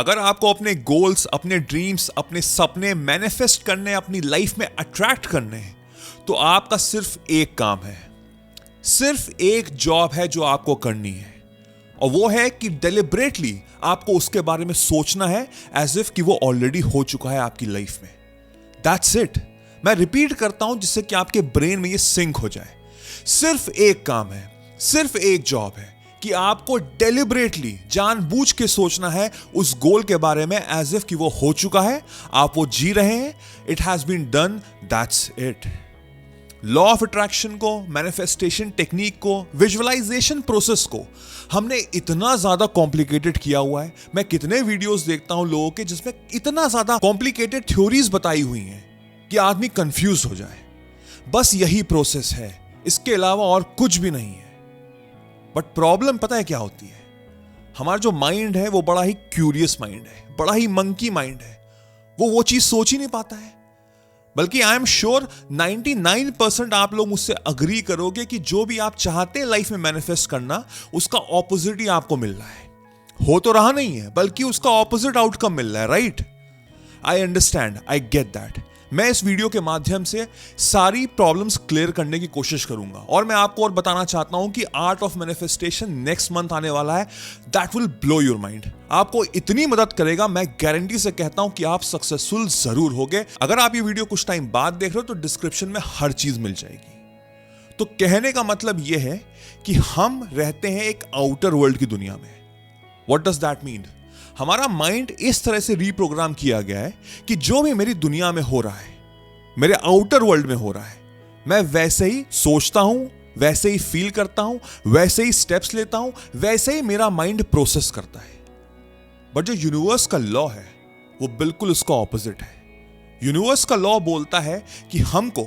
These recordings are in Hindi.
अगर आपको अपने गोल्स, अपने ड्रीम्स, अपने सपने मैनिफेस्ट करने, अपनी लाइफ में अट्रैक्ट करने हैं, तो आपका सिर्फ एक काम है, सिर्फ एक जॉब है जो आपको करनी है, और वो है कि डेलिब्रेटली आपको उसके बारे में सोचना है एज इफ कि वो ऑलरेडी हो चुका है आपकी लाइफ में। That's it. मैं रिपीट करता हूं जिससे कि आपके ब्रेन में ये सिंक हो जाए। सिर्फ एक काम है, सिर्फ एक जॉब है कि आपको डेलिब्रेटली, जानबूझ के सोचना है उस गोल के बारे में एज इफ कि वो हो चुका है, आप वो जी रहे हैं, it has been done, that's it. Law of attraction को, मैनिफेस्टेशन टेक्निक को, विजुअलाइजेशन प्रोसेस को हमने इतना ज्यादा कॉम्प्लिकेटेड किया हुआ है। मैं कितने वीडियोस देखता हूं लोगों के जिसमें इतना ज्यादा कॉम्प्लिकेटेड थ्योरीज बताई हुई हैं कि आदमी कंफ्यूज हो जाए। बस यही प्रोसेस है, इसके अलावा और कुछ भी नहीं है। बट प्रॉब्लम पता है क्या होती है? हमारा जो माइंड है वो बड़ा ही क्यूरियस माइंड है, बड़ा ही मंकी माइंड है। वो चीज सोच ही नहीं पाता है। बल्कि आई एम श्योर 99% आप लोग मुझसे अग्री करोगे कि जो भी आप चाहते हैं लाइफ में मैनिफेस्ट करना, उसका ऑपोजिट ही आपको मिल रहा है। हो तो रहा नहीं है, बल्कि उसका ऑपोजिट आउटकम मिल रहा है, right? I understand, I get that. मैं इस वीडियो के माध्यम से सारी प्रॉब्लम्स क्लियर करने की कोशिश करूंगा, और मैं आपको और बताना चाहता हूं कि art of manifestation next month आने वाला है। That will blow your mind. आपको इतनी मदद करेगा, मैं गारंटी से कहता हूं कि आप सक्सेसफुल जरूर होगे। अगर आप ये वीडियो कुछ टाइम बाद देख रहे हो तो डिस्क्रिप्शन में हर चीज मिल जाएगी। तो कहने का मतलब यह है कि हम रहते हैं एक आउटर वर्ल्ड की दुनिया में। What does that mean? हमारा माइंड इस तरह से रीप्रोग्राम किया गया है कि जो भी मेरी दुनिया में हो रहा है, मेरे आउटर वर्ल्ड में हो रहा है, मैं वैसे ही सोचता हूं, वैसे ही फील करता हूं, वैसे ही स्टेप्स लेता हूं, वैसे ही मेरा माइंड प्रोसेस करता है। बट जो यूनिवर्स का लॉ है वो बिल्कुल उसका ऑपोजिट है। यूनिवर्स का लॉ बोलता है कि हमको,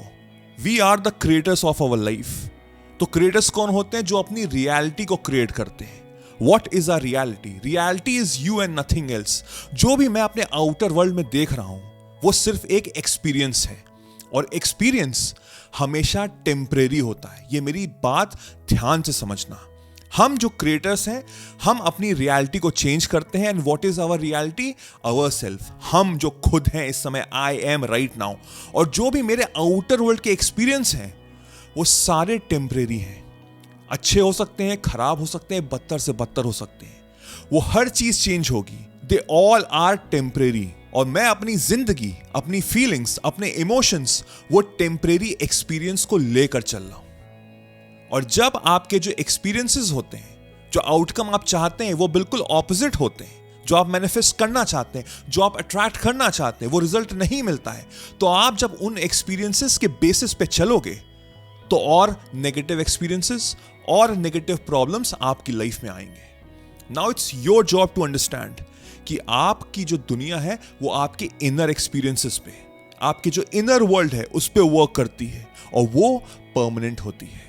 we are the creators of our life. तो क्रिएटर्स कौन होते हैं? जो अपनी रियलिटी को क्रिएट करते हैं। What is our reality? Reality is you and nothing else. जो भी मैं अपने आउटर वर्ल्ड में देख रहा हूं वो सिर्फ एक एक्सपीरियंस है, और एक्सपीरियंस हमेशा टेम्परेरी होता है। ये मेरी बात ध्यान से समझना। हम जो क्रिएटर्स हैं, हम अपनी रियलिटी को चेंज करते हैं। And what is our reality? Our self. हम जो खुद हैं इस समय, आई एम राइट नाउ। और जो भी मेरे आउटर वर्ल्ड के एक्सपीरियंस हैं वो सारे टेम्परेरी हैं। अच्छे हो सकते हैं, खराब हो सकते हैं, बदतर से बदतर हो सकते हैं। वो हर चीज चेंज होगी। They all are temporary. और मैं अपनी जिंदगी, अपनी फीलिंग्स, अपने इमोशंस, वो टेम्परेरी एक्सपीरियंस को लेकर चल रहा हूं। और जब आपके जो एक्सपीरियंसेस होते हैं, जो आउटकम आप चाहते हैं, वो बिल्कुल ऑपोजिट होते हैं। जो आप मैनिफेस्ट करना चाहते हैं, जो आप अट्रैक्ट करना चाहते हैं, वो रिजल्ट नहीं मिलता है। तो आप जब उन एक्सपीरियंसेस के बेसिस पे चलोगे तो और नेगेटिव एक्सपीरियंसेस और नेगेटिव प्रॉब्लम्स आपकी लाइफ में आएंगे। Now it's your job to understand कि आपकी जो दुनिया है वो आपके इनर एक्सपीरियंसेस पे, आपके जो इनर वर्ल्ड है उस पे वर्क करती है, और वो परमानेंट होती है।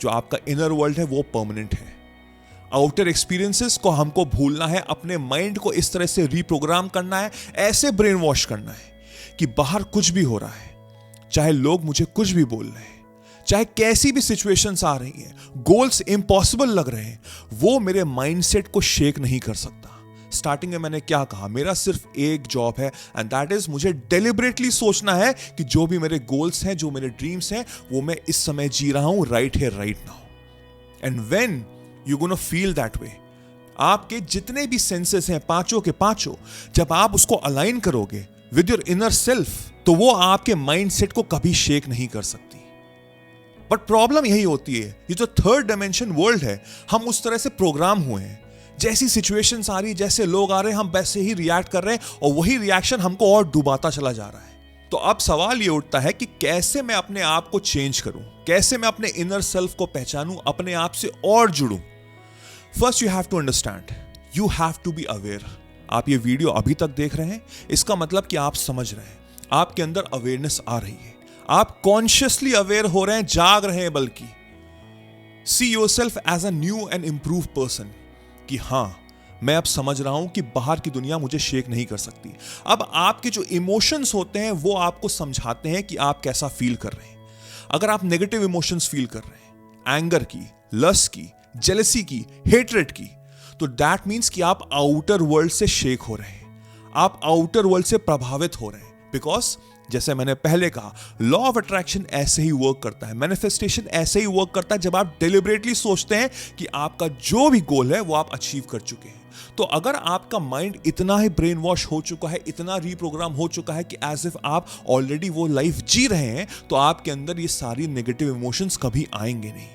जो आपका इनर वर्ल्ड है वो परमानेंट है। आउटर एक्सपीरियंसेस को हमको भूलना है, अपने माइंड को इस तरह से रीप्रोग्राम करना है, ऐसे ब्रेन वॉश करना है कि बाहर कुछ भी हो रहा है, चाहे लोग मुझे कुछ भी बोल रहे हैं, चाहे कैसी भी सिचुएशंस आ रही हैं, गोल्स इम्पॉसिबल लग रहे हैं, वो मेरे माइंडसेट को शेक नहीं कर सकता। स्टार्टिंग में मैंने क्या कहा? मेरा सिर्फ एक जॉब है, एंड दैट इज मुझे डेलिब्रेटली सोचना है कि जो भी मेरे गोल्स हैं, जो मेरे ड्रीम्स हैं, वो मैं इस समय जी रहा हूं, right here right now. And when you gonna feel that way, आपके जितने भी सेंसेस हैं, पांचों के पांचों, जब आप उसको अलाइन करोगे विद योर इनर सेल्फ, तो वो आपके माइंडसेट को कभी शेक नहीं कर सकती। बट प्रॉब्लम यही होती है, ये जो थर्ड डायमेंशन वर्ल्ड है, हम उस तरह से प्रोग्राम हुए हैं। जैसी सिचुएशंस आ रही, जैसे लोग आ रहे हैं, हम वैसे ही रिएक्ट कर रहे हैं, और वही रिएक्शन हमको और डुबाता चला जा रहा है। तो अब सवाल ये उठता है कि कैसे मैं अपने आप को चेंज करूं, कैसे मैं अपने इनर सेल्फ को पहचानूं, अपने आप से और जुड़ूं। First you have to understand, you have to be aware. आप ये वीडियो अभी तक देख रहे हैं, इसका मतलब कि आप समझ रहे हैं, आपके अंदर अवेयरनेस आ रही है, आप कॉन्शियसली अवेयर हो रहे हैं, जाग रहे हैं। बल्कि see yourself as a new and improve person, कि हां, मैं अब समझ रहा हूं कि बाहर की दुनिया मुझे शेक नहीं कर सकती। अब आपके जो इमोशंस होते हैं वो आपको समझाते हैं कि आप कैसा फील कर रहे हैं। अगर आप नेगेटिव इमोशंस फील कर रहे हैं, एंगर की, लस्ट की, जेलसी की, हेट्रेड की, तो दैट मीन्स कि आप आउटर वर्ल्ड से शेक हो रहे हैं। आप आउटर वर्ल्ड से प्रभावित हो रहे हैं। बिकॉज जैसे मैंने पहले कहा, लॉ ऑफ अट्रैक्शन ऐसे ही वर्क करता है, मैनिफेस्टेशन ऐसे ही वर्क करता है जब आप डेलिबरेटली सोचते हैं कि आपका जो भी गोल है वो आप अचीव कर चुके हैं। तो अगर आपका माइंड इतना ही ब्रेन वॉश हो चुका है, इतना रीप्रोग्राम हो चुका है कि एज इफ आप ऑलरेडी वो लाइफ जी रहे हैं, तो आपके अंदर ये सारी नेगेटिव इमोशंस कभी आएंगे नहीं।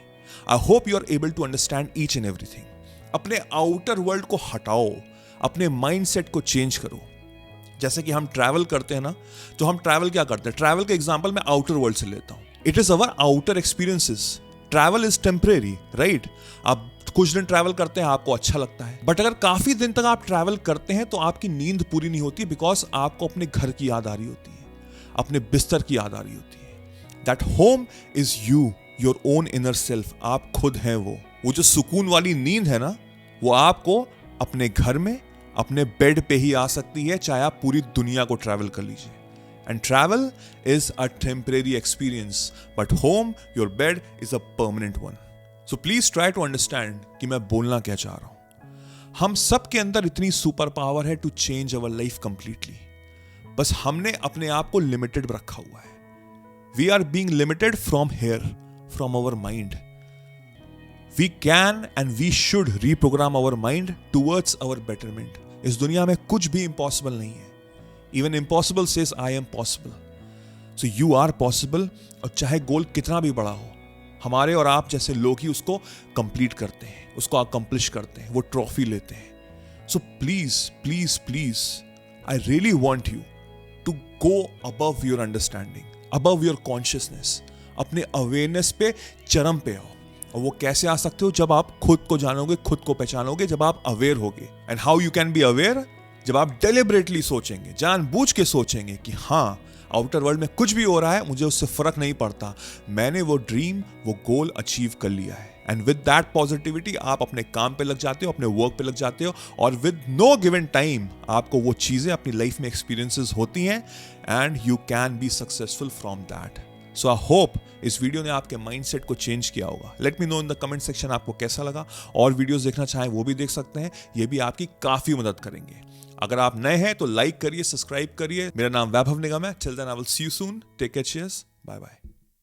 I hope you are able to understand each and everything. अपने आउटर वर्ल्ड को हटाओ, अपने माइंडसेट को चेंज करो। जैसे कि हम ट्रैवल करते हैं ना, तो हम ट्रैवल क्या करते हैं? ट्रैवल का एग्जांपल मैं आउटर वर्ल्ड से लेता हूं। It is our outer experiences. Travel is temporary, right? आप कुछ दिन ट्रैवल करते हैं, आपको अच्छा लगता है, बट अगर काफी दिन तक आप ट्रैवल करते हैं तो आपकी नींद पूरी नहीं होती, बिकॉज आपको अपने घर की याद आ रही होती है, अपने बिस्तर की याद आ रही होती है। That home is you, your own inner self. आप खुद हैं वो जो सुकून वाली नींद है ना, वो आपको अपने घर में, अपने बेड पे ही आ सकती है, चाहे आप पूरी दुनिया को ट्रैवल कर लीजिए। And travel is a temporary experience, but home, your bed, is a permanent one. So please try to understand कि मैं बोलना क्या चाह रहा हूं। हम सब के अंदर इतनी सुपर पावर है to change our life completely, बस हमने अपने आप को लिमिटेड रखा हुआ है। We are being limited from here, from our mind. We can and we should reprogram our mind towards our betterment. इस दुनिया में कुछ भी इम्पॉसिबल नहीं है। Even impossible says I am possible. So you are possible, और चाहे गोल कितना भी बड़ा हो, हमारे और आप जैसे लोग ही उसको कंप्लीट करते हैं, उसको अकम्प्लिश करते हैं, वो ट्रॉफी लेते हैं। So please please please, I really want you to go above your understanding, above your consciousness. अपने अवेयरनेस पे चरम पे आओ। और वो कैसे आ सकते हो? जब आप खुद को जानोगे, खुद को पहचानोगे, जब आप अवेयर होगे। And how you can be aware? जब आप डेलिबरेटली सोचेंगे, जानबूझ के सोचेंगे कि हाँ, आउटर वर्ल्ड में कुछ भी हो रहा है, मुझे उससे फर्क नहीं पड़ता, मैंने वो ड्रीम, वो गोल अचीव कर लिया है। एंड विद दैट पॉजिटिविटी आप अपने काम पे लग जाते हो, अपने वर्क पे लग जाते हो, और विद नो गिवन टाइम आपको वो चीजें अपनी लाइफ में एक्सपीरियंसेस होती हैं, and you can be successful from that. So I hope इस वीडियो ने आपके माइंडसेट को चेंज किया होगा। Let me know in the comment section आपको कैसा लगा, और वीडियोस देखना चाहें वो भी देख सकते हैं, ये भी आपकी काफी मदद करेंगे। अगर आप नए हैं तो लाइक करिए, सब्सक्राइब करिए। मेरा नाम वैभव निगम है। Till then I will see you soon. Take care, cheers, bye bye.